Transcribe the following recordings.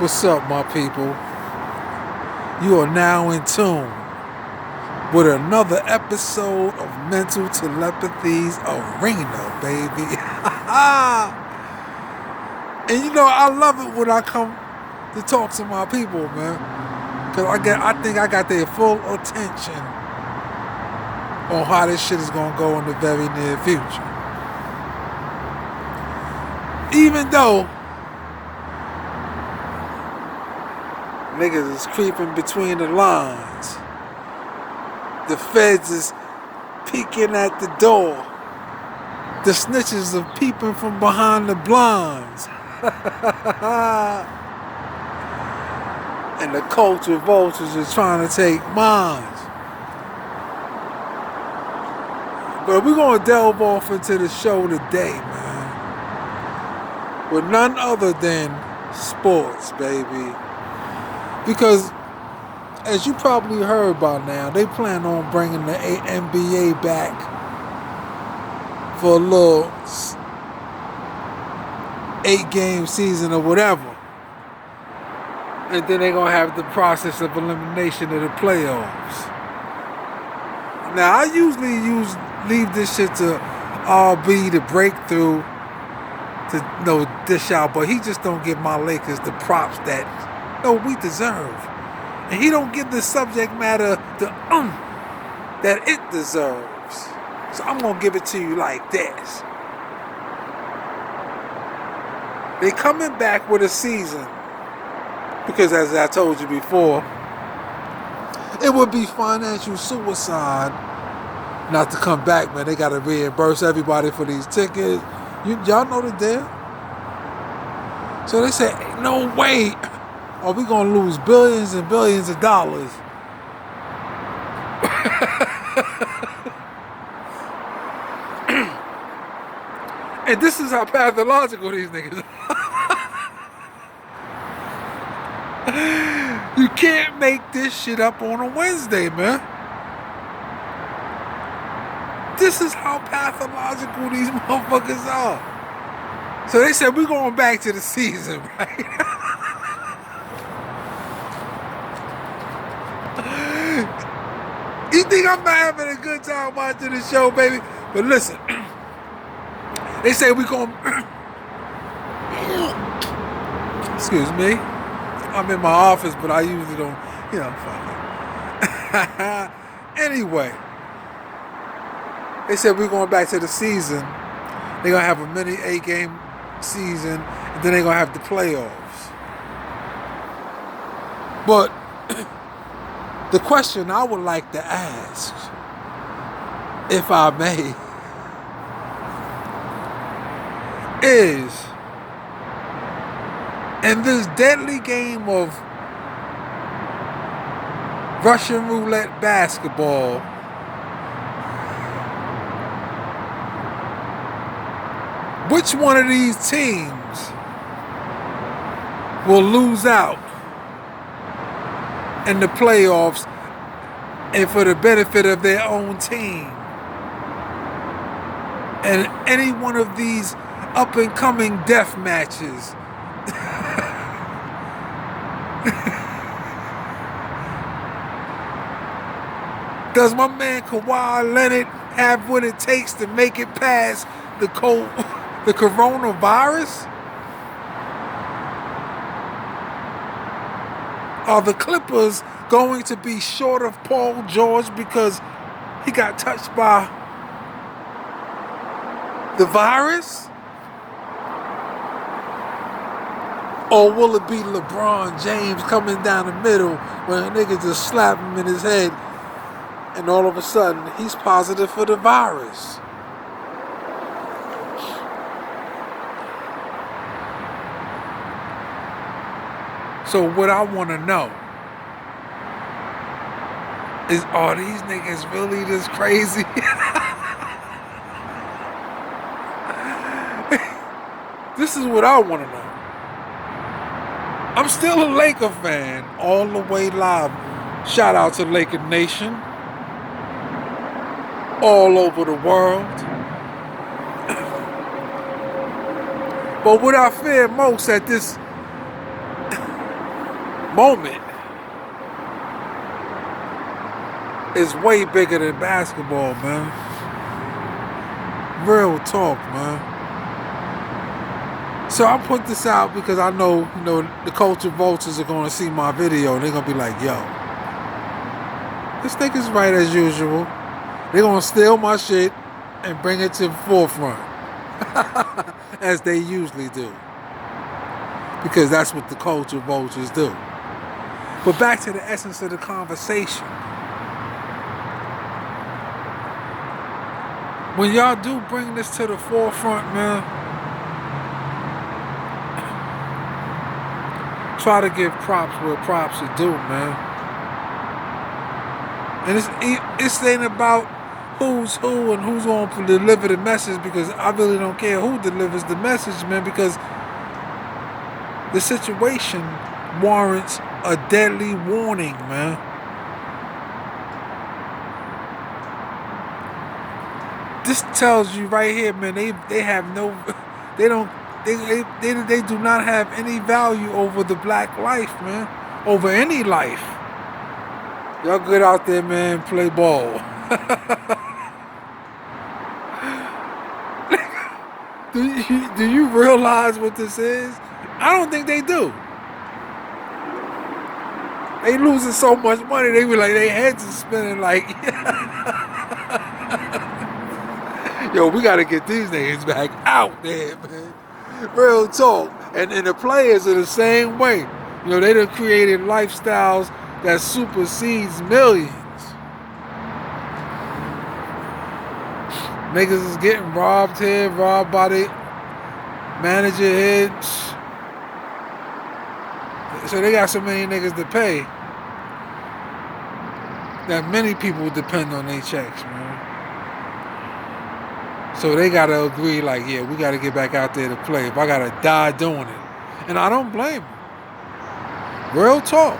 What's up, my people? You are now in tune with another episode of Mental Telepathy's Arena, baby. And you know, I love it when I come to talk to my people, man. Because I think I got their full attention on how this shit is going to go in the very near future. Even though niggas is creeping between the lines, the feds is peeking at the door, the snitches are peeping from behind the blinds, and the culture vultures are trying to take minds. But we're going to delve off into the show today, man, with none other than sports, baby. Because, as you probably heard by now, they plan on bringing the NBA back for a little 8-game season or whatever. And then they're going to have the process of elimination of the playoffs. Now, I usually leave this shit to RB, the breakthrough, to dish out, but he just don't give my Lakers the props that we deserve. And he don't give the subject matter the that it deserves. So I'm gonna give it to you like this. They coming back with a season because, as I told you before, it would be financial suicide not to come back, man. They gotta reimburse everybody for these tickets. Y'all know the deal. So they say, no way are we gonna lose billions and billions of dollars. And this is how pathological these niggas are. You can't make this shit up on a Wednesday, man. This is how pathological these motherfuckers are. So they said, we're going back to the season, right? You think I'm not having a good time watching the show, baby? But listen, they say we're going... Excuse me. I'm in my office, but I usually don't, fuck it. Anyway, they said we're going back to the season. They're going to have a mini 8-game season, and then they're going to have the playoffs. But the question I would like to ask, if I may, is, in this deadly game of Russian roulette basketball, which one of these teams will lose out in the playoffs and for the benefit of their own team? And any one of these up-and-coming death matches does my man Kawhi Leonard have what it takes to make it past the coronavirus? Are the Clippers going to be short of Paul George because he got touched by the virus? Or will it be LeBron James coming down the middle when a nigga just slap him in his head and all of a sudden he's positive for the virus? So what I want to know is, are these niggas really this crazy? This is what I want to know. I'm still a Laker fan all the way live. Shout out to Laker Nation all over the world. But what I fear most at this moment is way bigger than basketball, man. Real talk, man. So I put this out because I know, the culture vultures are going to see my video and they're going to be like, yo, this nigga's right as usual. They're going to steal my shit and bring it to the forefront. As they usually do. Because that's what the culture vultures do. But back to the essence of the conversation. When y'all do bring this to the forefront, man, try to give props where props are due, man. And it's ain't about who's who and who's going to deliver the message, because I really don't care who delivers the message, man, because the situation warrants a deadly warning, man. This tells you right here, man, they have no, they don't, they do not have any value over the black life, man. Over any life. Y'all get out there, man, play ball. Do you realize what this is? I don't think they do. They losing so much money, they be like, their heads are spinning like, yo, we got to get these niggas back out there, man. Real talk. And the players are the same way. They done created lifestyles that supersedes millions. Niggas is getting robbed here, robbed by the manager heads. So they got so many niggas to pay that many people depend on their checks, man. So they got to agree, like, yeah, we got to get back out there to play. If I got to die doing it. And I don't blame them. Real talk.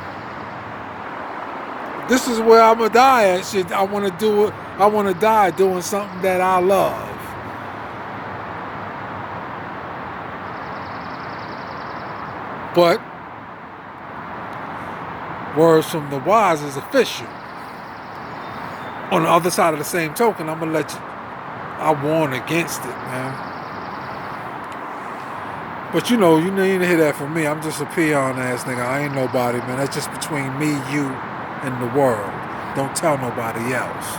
This is where I'm going to die at shit. I want to do it. I want to die doing something that I love. But words from the wise is official. On the other side of the same token, I'm going to let you, I warn against it, man. But you didn't hear that from me. I'm just a peon ass nigga. I ain't nobody, man. That's just between me, you, and the world. Don't tell nobody else.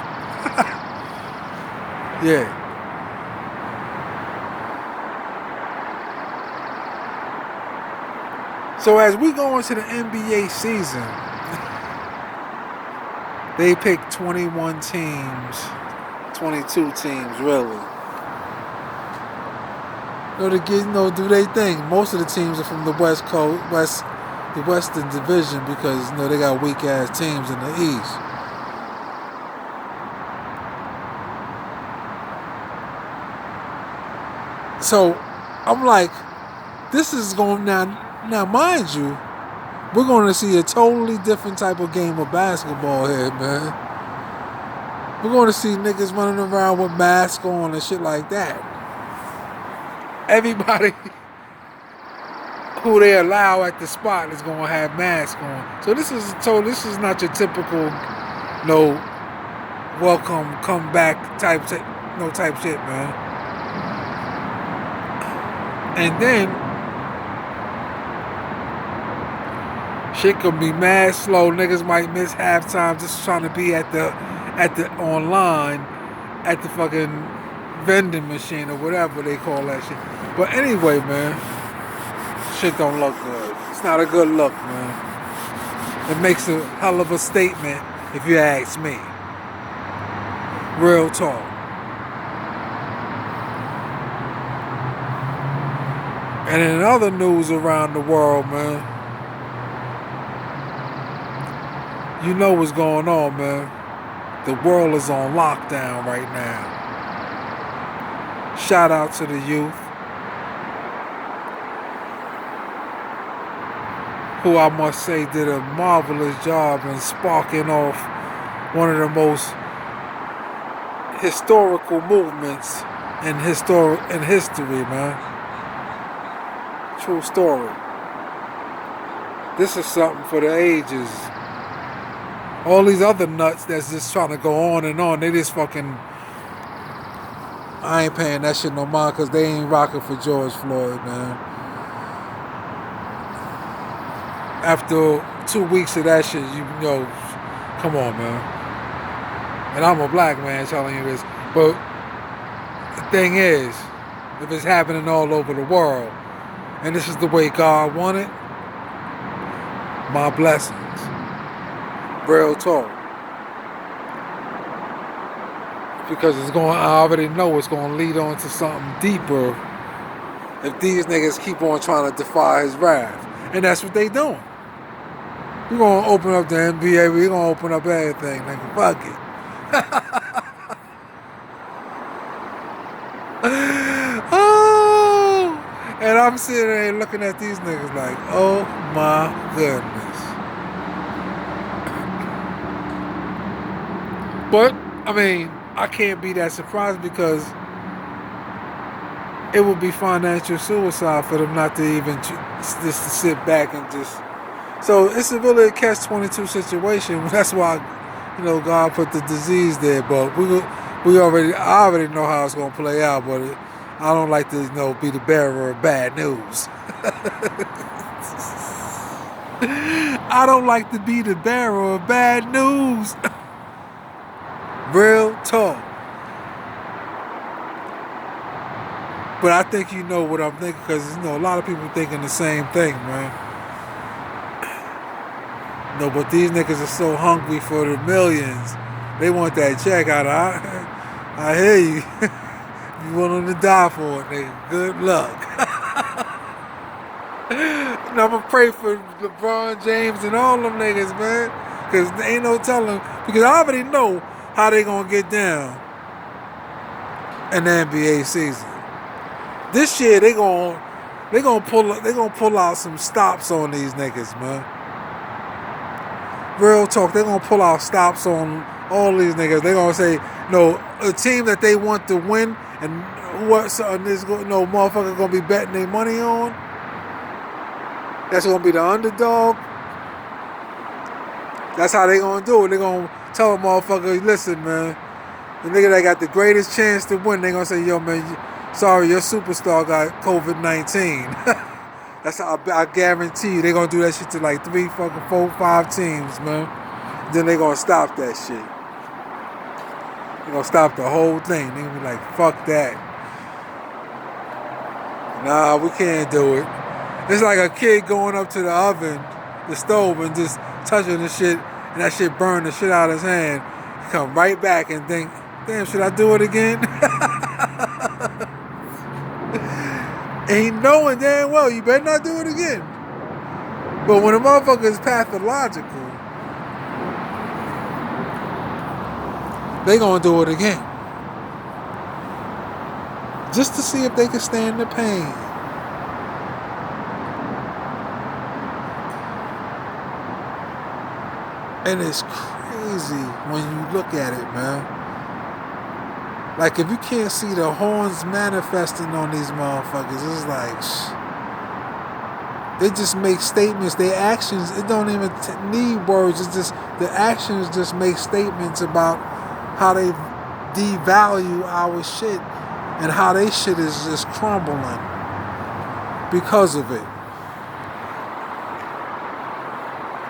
Yeah. So as we go into the NBA season, they picked 21 teams, 22 teams, really. To get, do they thing. Most of the teams are from the West Coast, the Western Division, because they got weak ass teams in the East. So I'm like, this is going now, mind you, we're going to see a totally different type of game of basketball here, man. We're going to see niggas running around with masks on and shit like that. Everybody who they allow at the spot is going to have masks on. So this is not your typical, welcome, come back type shit, man. And then shit could be mad slow. Niggas might miss halftime just trying to be at the online at the fucking vending machine or whatever they call that shit. But anyway, man, shit don't look good. It's not a good look, man. It makes a hell of a statement if you ask me. Real talk. And in other news around the world, man, you know what's going on, man. The world is on lockdown right now. Shout out to the youth, who I must say did a marvelous job in sparking off one of the most historical movements in history, man. True story. This is something for the ages. All these other nuts that's just trying to go on and on, they just fucking... I ain't paying that shit no mind because they ain't rocking for George Floyd, man. After 2 weeks of that shit, you know, come on, man. And I'm a black man telling you this, but the thing is, if it's happening all over the world, and this is the way God wanted, my blessings. Real talk. Because it's going, I already know it's going to lead on to something deeper if these niggas keep on trying to defy his wrath. And that's what they doing. We're going to open up the NBA, we're going to open up everything, nigga. Fuck it. Oh! And I'm sitting there looking at these niggas like, oh my goodness. But, I mean, I can't be that surprised because it would be financial suicide for them not to even just to sit back and just... So it's really a catch-22 situation. That's why, you know, God put the disease there. But I already know how it's gonna play out. But I don't like to, you know, be the bearer of bad news. I don't like to be the bearer of bad news. Real talk. But I think you know what I'm thinking because, you know, a lot of people thinking the same thing, man. No, but these niggas are so hungry for the millions. They want that check out. I hear you. You want them to die for it, nigga. Good luck. And I'm going to pray for LeBron James and all them niggas, man. Because there ain't no telling. Because I already know how they going to get down in the NBA season. This year, they gonna pull out some stops on these niggas, man. Real talk, they're gonna pull out stops on all these niggas. They're gonna say, no, a team that they want to win and no motherfucker gonna be betting their money on. That's gonna be the underdog. That's how they gonna do it. They're gonna tell a motherfucker, listen, man, the nigga that got the greatest chance to win, they gonna say, yo, man, sorry, your superstar got COVID-19. That's how I guarantee you they gonna do that shit to like 3, 4, 5 teams, man. Then they gonna stop that shit. They gonna stop the whole thing. They gonna be like, fuck that. Nah, we can't do it. It's like a kid going up to the oven, the stove, and just touching the shit, and that shit burn the shit out of his hand. He come right back and think, damn, should I do it again? Ain't knowing damn well you better not do it again. But when a motherfucker is pathological, they gonna do it again. Just to see if they can stand the pain. And it's crazy when you look at it, man. Like, if you can't see the horns manifesting on these motherfuckers, it's like, they just make statements. Their actions, it don't even need words. It's just, the actions just make statements about how they devalue our shit and how they shit is just crumbling because of it.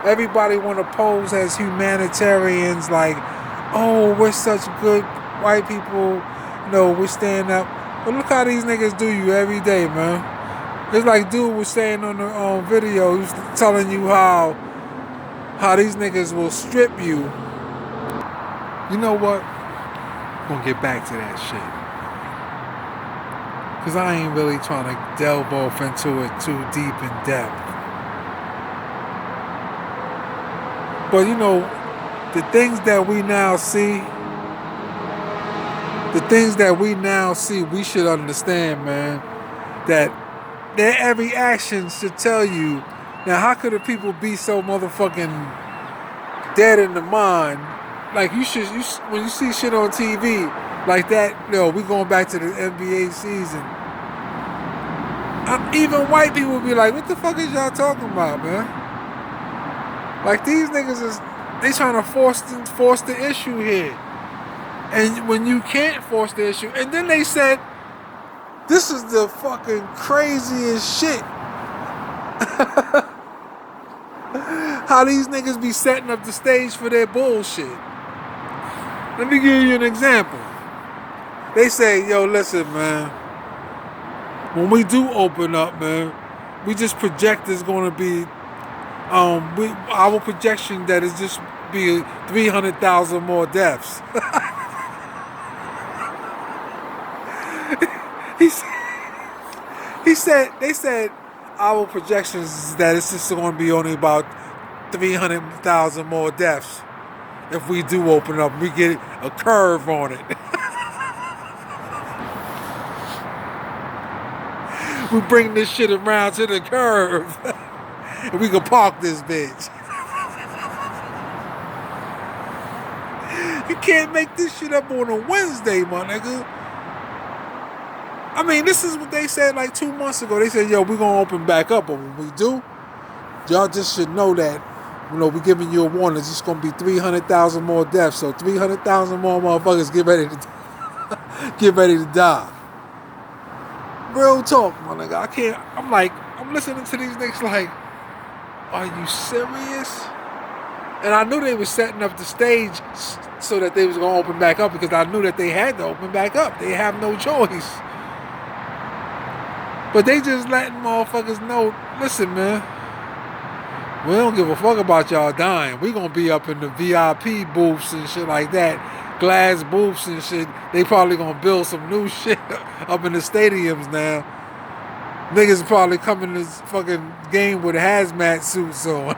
Everybody want to pose as humanitarians, like, oh, we're such good white people, you know, we stand up. But look how these niggas do you every day, man. It's like dude was saying on the video, he was telling you how these niggas will strip you. You know what? I'm gonna get back to that shit. Because I ain't really trying to delve off into it too deep in depth. But you know, the things that we now see, we should understand, man, that their every action should tell you. Now, how could the people be so motherfucking dead in the mind? Like, when you see shit on TV like that, you know, we going back to the NBA season. Even white people be like, what the fuck is y'all talking about, man? Like these niggas they trying to force the issue here. And when you can't force the issue, and then they said, this is the fucking craziest shit. How these niggas be setting up the stage for their bullshit. Let me give you an example. They say, yo, listen, man. When we do open up, man, we just project it's gonna be, our projection that it's just be 300,000 more deaths. They said our projections is that it's just going to be only about 300,000 more deaths if we do open up. We get a curve on it. We bring this shit around to the curve and we can park this bitch. You can't make this shit up on a Wednesday, my nigga. I mean, this is what they said like 2 months ago. They said, yo, we're going to open back up. But when we do, y'all just should know that, you know, we're giving you a warning. It's just going to be 300,000 more deaths. So 300,000 more motherfuckers get ready to die. Real talk, my nigga. I can't, I'm listening to these niggas like, are you serious? And I knew they were setting up the stage so that they was going to open back up because I knew that they had to open back up. They have no choice. But they just letting motherfuckers know, listen, man, we don't give a fuck about y'all dying. We gonna be up in the VIP booths and shit like that, glass booths and shit. They probably gonna build some new shit up in the stadiums now. Niggas probably come in this fucking game with hazmat suits on.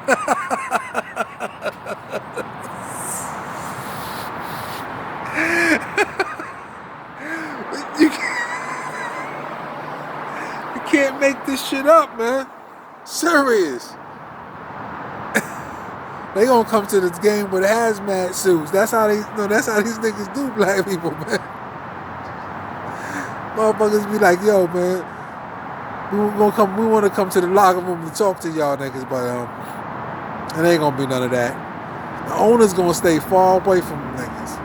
You can't make this shit up, man. Serious. They gonna come to this game with hazmat suits. That's how these niggas do, black people, man. Motherfuckers be like, yo, man, we wanna come to the locker room to talk to y'all niggas, but it ain't gonna be none of that. The owner's gonna stay far away from them niggas.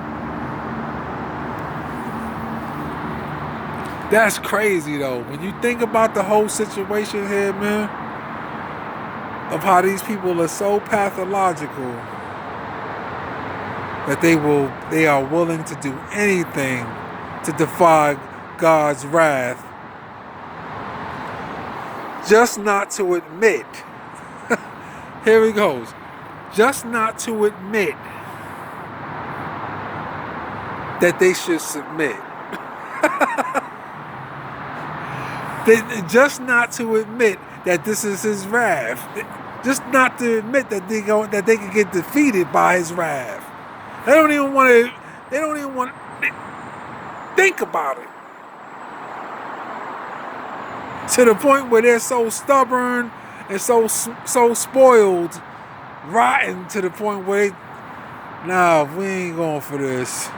That's crazy though. When you think about the whole situation here, man, of how these people are so pathological that they are willing to do anything to defy God's wrath, just not to admit, here he goes, just not to admit that they should submit. Just not to admit that this is his wrath. Just not to admit that they can get defeated by his wrath. They don't even want to think about it. To the point where they're so stubborn and so spoiled, rotten to the point where nah, we ain't going for this.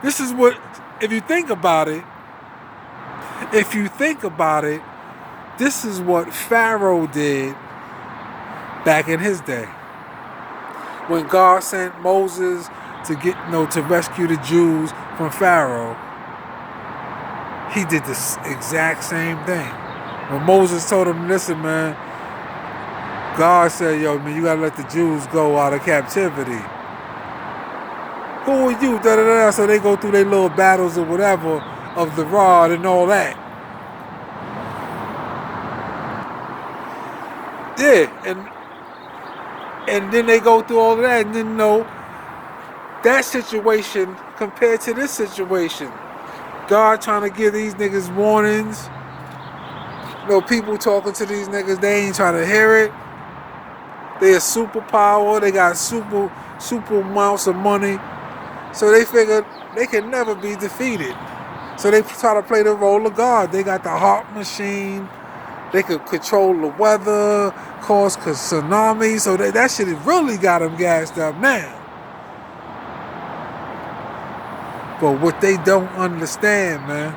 This is what, if you think about it, this is what Pharaoh did back in his day. When God sent Moses to rescue the Jews from Pharaoh, he did the exact same thing. When Moses told him, listen, man, God said, yo, man, you gotta let the Jews go out of captivity. Who are you? Da, da, da. So they go through their little battles or whatever of the rod and all that. Yeah, and then they go through all of that, and then that situation compared to this situation. God trying to give these niggas warnings. People talking to these niggas, they ain't trying to hear it. They a superpower, they got super amounts of money. So they figure they can never be defeated. So they try to play the role of God. They got the heart machine. They could control the weather, cause tsunamis. So that shit has really got them gassed up now. But what they don't understand, man,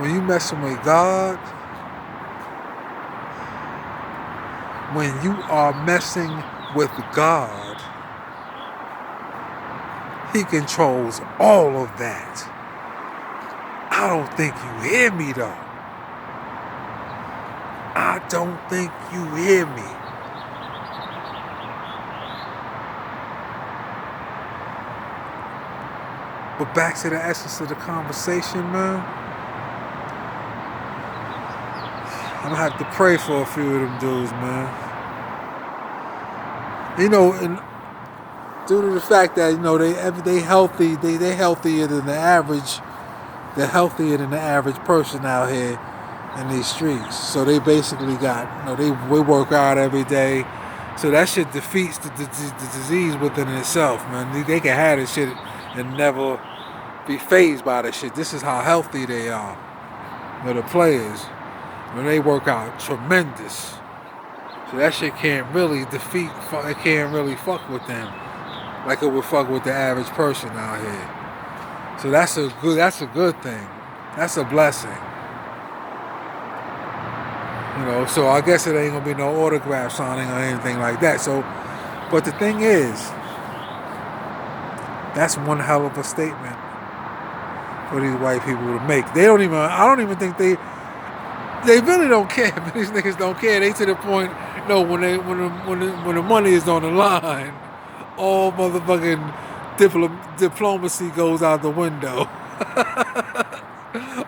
when you messing with God, when you are messing with God, He controls all of that. I don't think you hear me though. I don't think you hear me. But back to the essence of the conversation, man. I'm gonna have to pray for a few of them dudes, man. You know, and due to the fact that they healthy, they healthier than the average. They're healthier than the average person out here in these streets. So they basically got, they work out every day. So that shit defeats the disease within itself, man. They can have this shit and never be fazed by this shit. This is how healthy they are. The players, when they work out, tremendous. So that shit can't really it can't really fuck with them like it would fuck with the average person out here. So that's a good thing. That's a blessing. So I guess it ain't gonna be no autograph signing or anything like that. So, but the thing is, that's one hell of a statement for these white people to make. I don't even think they really don't care. But these niggas don't care. They to the point, when the money is on the line, all motherfucking diplomacy goes out the window.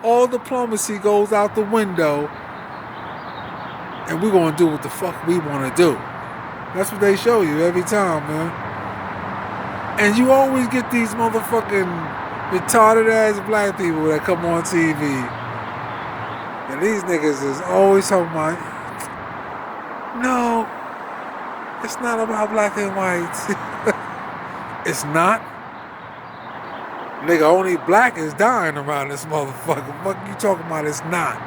All diplomacy goes out the window, and we're gonna do what the fuck we wanna do. That's what they show you every time, man. And you always get these motherfucking retarded ass black people that come on TV, and these niggas is always talking about, no, it's not about black and white. It's not. Nigga, only black is dying around this motherfucker. What you talking about? It's not.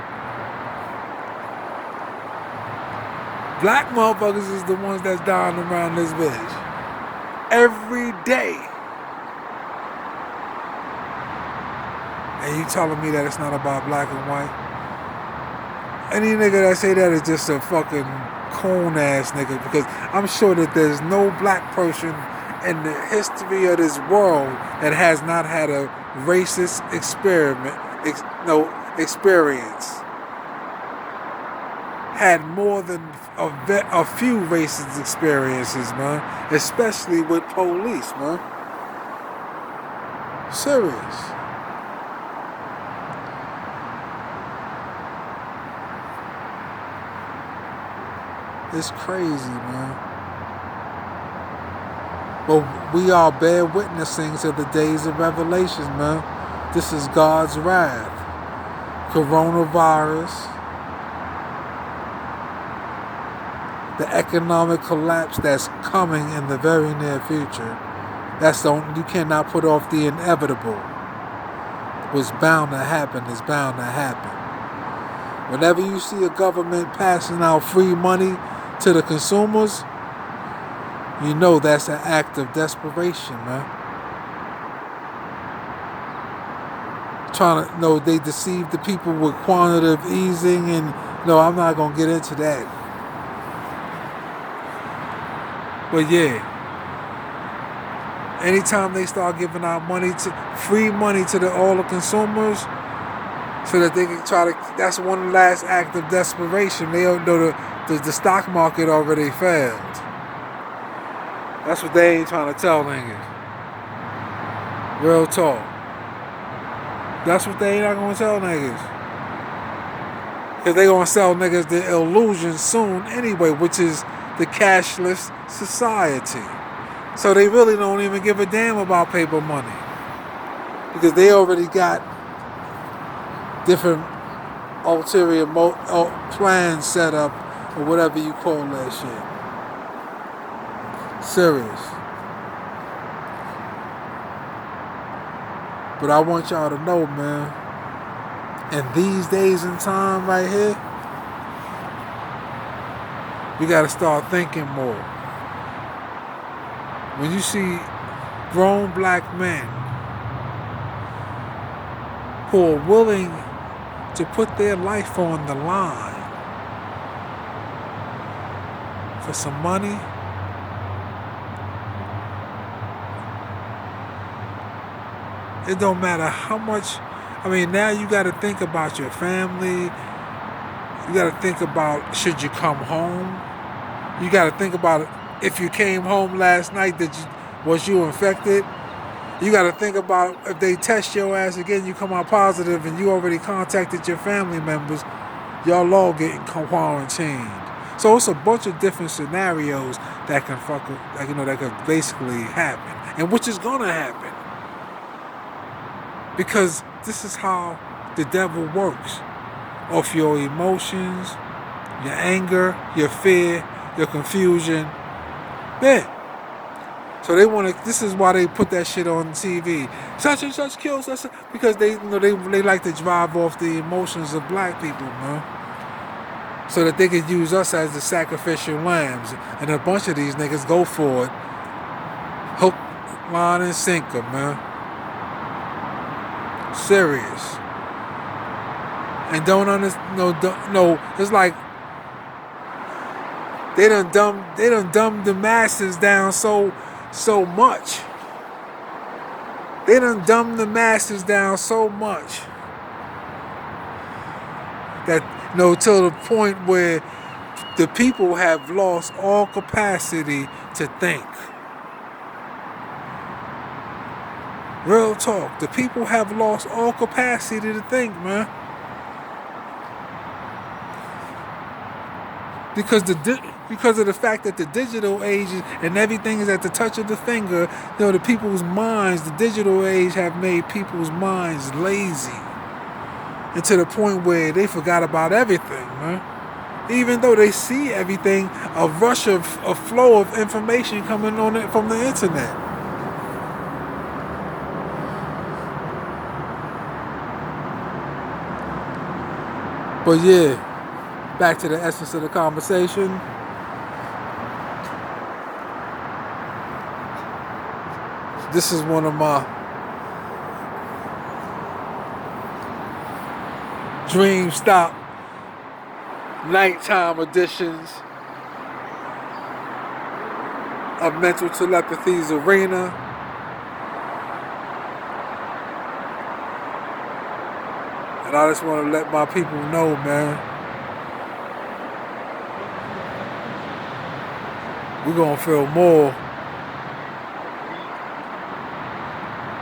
Black motherfuckers is the ones that's dying around this bitch. Every day. And you telling me that it's not about black and white? Any nigga that say that is just a fucking coon ass nigga, because I'm sure that there's no black person in the history of this world that has not had a racist experience. Had more than a few racist experiences, man. Especially with police, man. Serious. It's crazy, man. But we are bear witnessing to the days of revelation, man. This is God's wrath. Coronavirus. The economic collapse that's coming in the very near future. You cannot put off the inevitable. What's bound to happen is bound to happen. Whenever you see a government passing out free money to the consumers, you know that's an act of desperation, man. They deceive the people with quantitative easing, and I'm not gonna get into that. But yeah, anytime they start giving out free money to all the consumers, so that they can that's one last act of desperation. They don't know the stock market already failed. That's what they ain't trying to tell niggas. Real talk. That's what they ain't not gonna tell niggas. Because they gonna sell niggas the illusion soon anyway, which is the cashless society. So they really don't even give a damn about paper money. Because they already got different ulterior plans set up, or whatever you call that shit. Serious. But I want y'all to know, man, in these days and time right here, we gotta start thinking more. When you see grown black men who are willing to put their life on the line for some money. It don't matter how much. I mean, now you got to think about your family. You got to think about, should you come home? You got to think about if you came home last night, was you infected? You got to think about if they test your ass again, you come out positive, and you already contacted your family members, y'all all getting quarantined. So it's a bunch of different scenarios that can that could basically happen, and which is gonna happen, because this is how the devil works. Off your emotions, your anger, your fear, your confusion. Yeah. So they want to. This is why they put that shit on TV. Such and such kills us because they like to drive off the emotions of black people, man. So that they could use us as the sacrificial lambs, and a bunch of these niggas go for it, hook, line, and sinker, man. Serious. And don't understand. No. It's like they done dumbed the masses down so much. They done dumbed the masses down so much that till the point where the people have lost all capacity to think. Real talk. The people have lost all capacity to think, man. Because of the fact that the digital age and everything is at the touch of the finger, the people's minds, the digital age have made people's minds lazy. And to the point where they forgot about everything, man. Even though they see everything, a rush of flow of information coming on it from the internet. But yeah. Back to the essence of the conversation. This is one of my Dream Stop nighttime editions of Mental Telepathy's Arena. And I just want to let my people know, man, we're going to feel more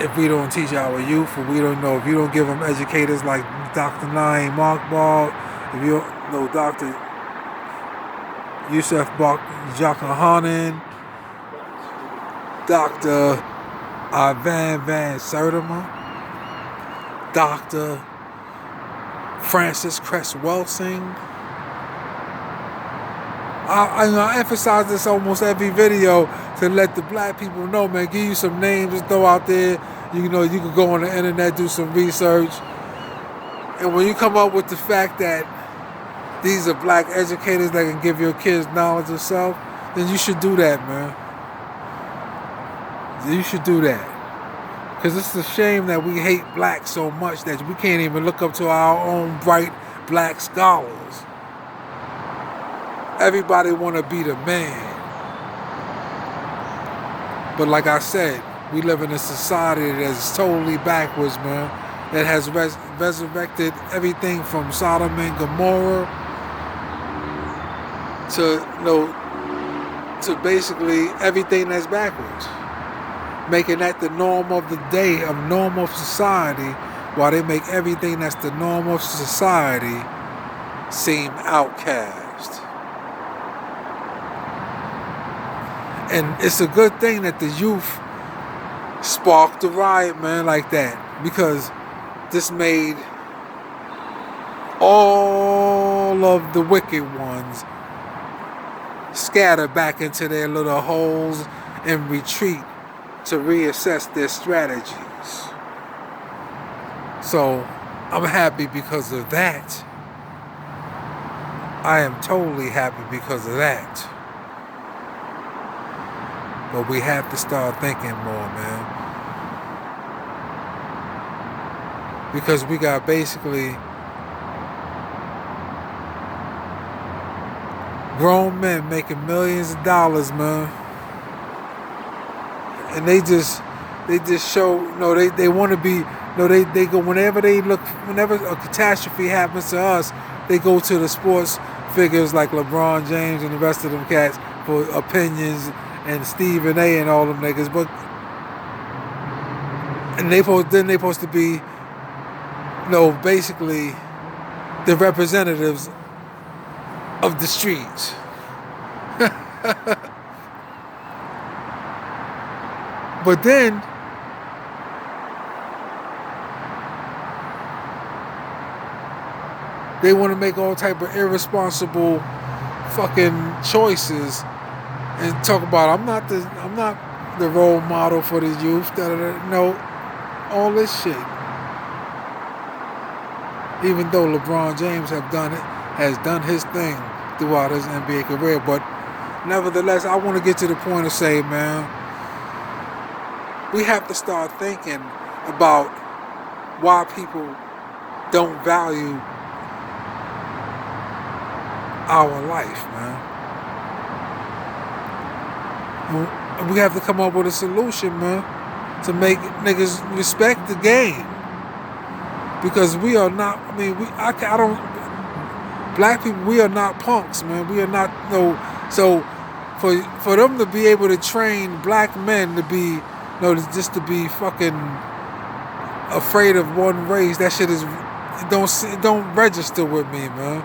if we don't teach our youth, or if you don't give them educators like Dr. Naeem Markbal, if you don't know Dr. Yusuf Jakahanan, Dr. Ivan Van Sertima, Dr. Francis Cress Welsing. I emphasize this almost every video to let the black people know, man. Give you some names to throw out there. You can go on the internet, do some research. And when you come up with the fact that these are black educators that can give your kids knowledge of self, then you should do that, man. You should do that. Because it's a shame that we hate blacks so much that we can't even look up to our own bright black scholars. Everybody want to be the man. But like I said, we live in a society that's totally backwards, man. That has resurrected everything from Sodom and Gomorrah to basically everything that's backwards. Making that the norm of the day, of norm of society, while they make everything that's the norm of society seem outcast. And it's a good thing that the youth sparked the riot, man, like that. Because this made all of the wicked ones scatter back into their little holes and retreat to reassess their strategies. So I'm happy because of that. I am totally happy because of that. But we have to start thinking more, man. Because we got basically grown men making millions of dollars, man. And they just show, they want to be, they go, whenever a catastrophe happens to us, they go to the sports figures like LeBron James and the rest of them cats for opinions, and Stephen A and all them niggas. But and they supposed to be, basically the representatives of the streets. But then they want to make all type of irresponsible fucking choices and talk about I'm not the role model for the youth. No, all this shit. Even though LeBron James has done his thing throughout his NBA career, but nevertheless, I want to get to the point of saying, man, we have to start thinking about why people don't value our life, man. And we have to come up with a solution, man, to make niggas respect the game. Because we are not, black people, we are not punks, man. We are not, so for them to be able to train black men to be, just to be fucking afraid of one race, that shit is, it don't register with me, man.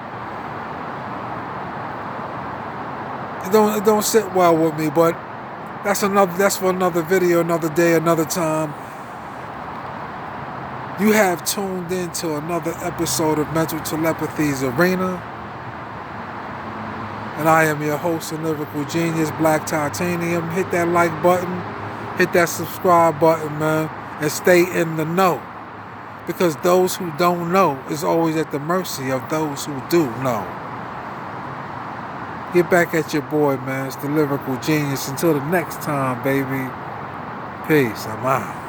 It don't sit well with me, but that's for another video, another day, another time. You have tuned into another episode of Mental Telepathy's Arena. And I am your host and lyrical genius, Black Titanium. Hit that like button, hit that subscribe button, man, and stay in the know. Because those who don't know is always at the mercy of those who do know. Get back at your boy, man. It's the lyrical genius. Until the next time, baby. Peace. I'm out.